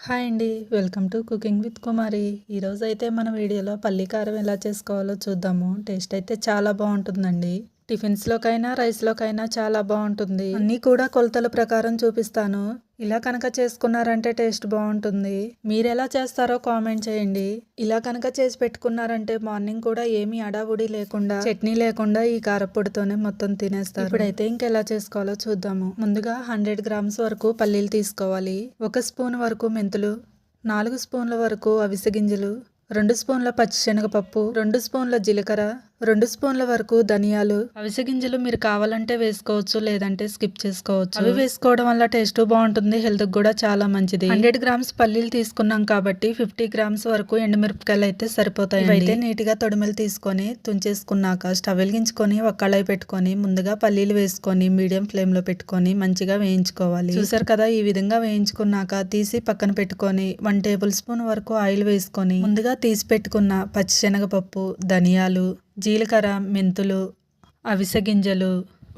Hi అండి. Welcome to cooking with కుమారి. ఈరోజైతే మన వీడియోలో పల్లి కారం ఎలా చేసుకోవాలో చూద్దాము. టేస్ట్ అయితే చాలా బాగుంటుందండి. టిఫిన్స్లోకైనా రైస్లోకైనా చాలా బాగుంటుంది. అన్నీ కూడా కొలతల ప్రకారం చూపిస్తాను. ఇలా కనుక చేసుకున్నారంటే టేస్ట్ బాగుంటుంది. మీరు ఎలా చేస్తారో కామెంట్ చేయండి. ఇలా కనుక చేసి పెట్టుకున్నారంటే మార్నింగ్ కూడా ఏమీ అడావుడి లేకుండా, చట్నీ లేకుండా ఈ కారపొడితోనే మొత్తం తినేస్తారు. ఇప్పుడైతే ఇంకెలా చేసుకోవాలో చూద్దాము. ముందుగా 100 గ్రామ్స్ వరకు పల్లీలు తీసుకోవాలి. 1 స్పూన్ వరకు మెంతులు, 4 స్పూన్ల వరకు అవిసె గింజలు, 2 స్పూన్ల పచ్చిశనగపప్పు, 2 స్పూన్ల జీలకర్ర, 2 స్పూన్ల వరకు ధనియాలు. అవిసె గింజలు మీరు కావాలంటే వేసుకోవచ్చు, లేదంటే స్కిప్ చేసుకోవచ్చు. అవి వేసుకోవడం వల్ల టేస్ట్ బాగుంటుంది, హెల్త్ కూడా చాలా మంచిది. 100 గ్రామ్స్ పల్లీలు తీసుకున్నాం కాబట్టి 50 గ్రామ్స్ వరకు ఎండుమిరపకాయలు అయితే సరిపోతాయి. అయితే నీట్ గా తొడిమెలు తీసుకొని తుంచేసుకున్నాక స్టవ్ వెలిగించుకొని ఒక కళాయి పెట్టుకొని ముందుగా పల్లీలు వేసుకొని మీడియం ఫ్లేమ్ లో పెట్టుకొని మంచిగా వేయించుకోవాలి. చూసారు కదా, ఈ విధంగా వేయించుకున్నాక తీసి పక్కన పెట్టుకొని 1 టేబుల్ స్పూన్ వరకు ఆయిల్ వేసుకొని ముందుగా తీసి పెట్టుకున్న పచ్చిశనగపప్పు, ధనియాలు, జీలకర్ర, మెంతులు, అవిసె గింజలు,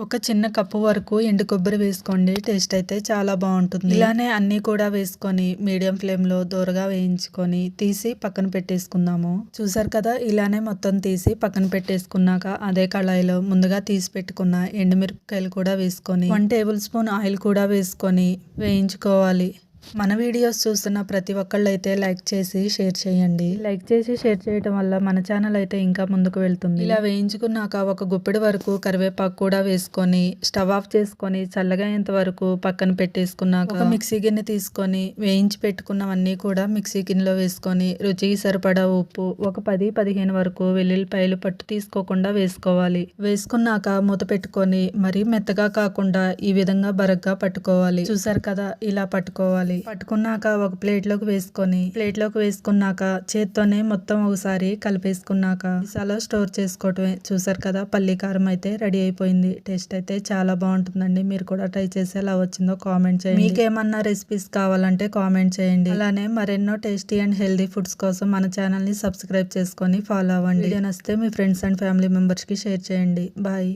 ఒక చిన్న కప్పు వరకు ఎండు కొబ్బరి వేసుకోండి. టేస్ట్ అయితే చాలా బాగుంటుంది. ఇలానే అన్నీ కూడా వేసుకొని మీడియం ఫ్లేమ్లో దూరగా వేయించుకొని తీసి పక్కన పెట్టేసుకుందాము. చూసారు కదా, ఇలానే మొత్తం తీసి పక్కన పెట్టేసుకున్నాక అదే కళాయిలో ముందుగా తీసి పెట్టుకున్న ఎండుమిరపకాయలు కూడా వేసుకొని 1 టేబుల్ స్పూన్ ఆయిల్ కూడా వేసుకొని వేయించుకోవాలి. మన వీడియోస్ చూస్తున్న ప్రతి ఒక్కళ్ళు అయితే లైక్ చేసి షేర్ చేయండి. లైక్ చేసి షేర్ చేయడం వల్ల మన ఛానల్ అయితే ఇంకా ముందుకు వెళ్తుంది. ఇలా వేయించుకున్నాక ఒక గుప్పెడు వరకు కరివేపాకు కూడా వేసుకొని స్టవ్ ఆఫ్ చేసుకొని చల్లగా అయ్యేంత వరకు పక్కన పెట్టేసుకున్నాక ఒక మిక్సీ గిన్నె తీసుకొని వేయించి పెట్టుకున్నవన్నీ కూడా మిక్సీ గిన్నెలో వేసుకొని రుచికి సరిపడా ఉప్పు, ఒక 10-15 వరకు వెల్లుల్లిపాయలు పట్టు తీసుకోకుండా వేసుకోవాలి. వేసుకున్నాక మూత పెట్టుకొని మరీ మెత్తగా కాకుండా ఈ విధంగా బరగ్గా పట్టుకోవాలి. చూసారు కదా, ఇలా పట్టుకోవాలి. పట్టుకున్నాక ఒక ప్లేట్లోకి వేసుకున్నాక చేత్తోనే మొత్తం ఒకసారి కలిపేసుకున్నాక సీసాలో స్టోర్ చేసుకోవటమే. చూసారు కదా, పల్లి కారం అయితే రెడీ అయిపోయింది. టేస్ట్ అయితే చాలా బాగుంటుందండి. మీరు కూడా ట్రై చేసి ఎలా వచ్చిందో కామెంట్ చేయండి. మీకేమన్నా రెసిపీస్ కావాలంటే కామెంట్ చేయండి. అలానే మరెన్నో టేస్టీ అండ్ హెల్దీ ఫుడ్స్ కోసం మన ఛానల్ ని సబ్స్క్రైబ్ చేసుకొని ఫాలో అవ్వండి. వీడియో నచ్చితే మీ ఫ్రెండ్స్ అండ్ ఫ్యామిలీ మెంబర్స్ కి షేర్ చేయండి. బాయ్.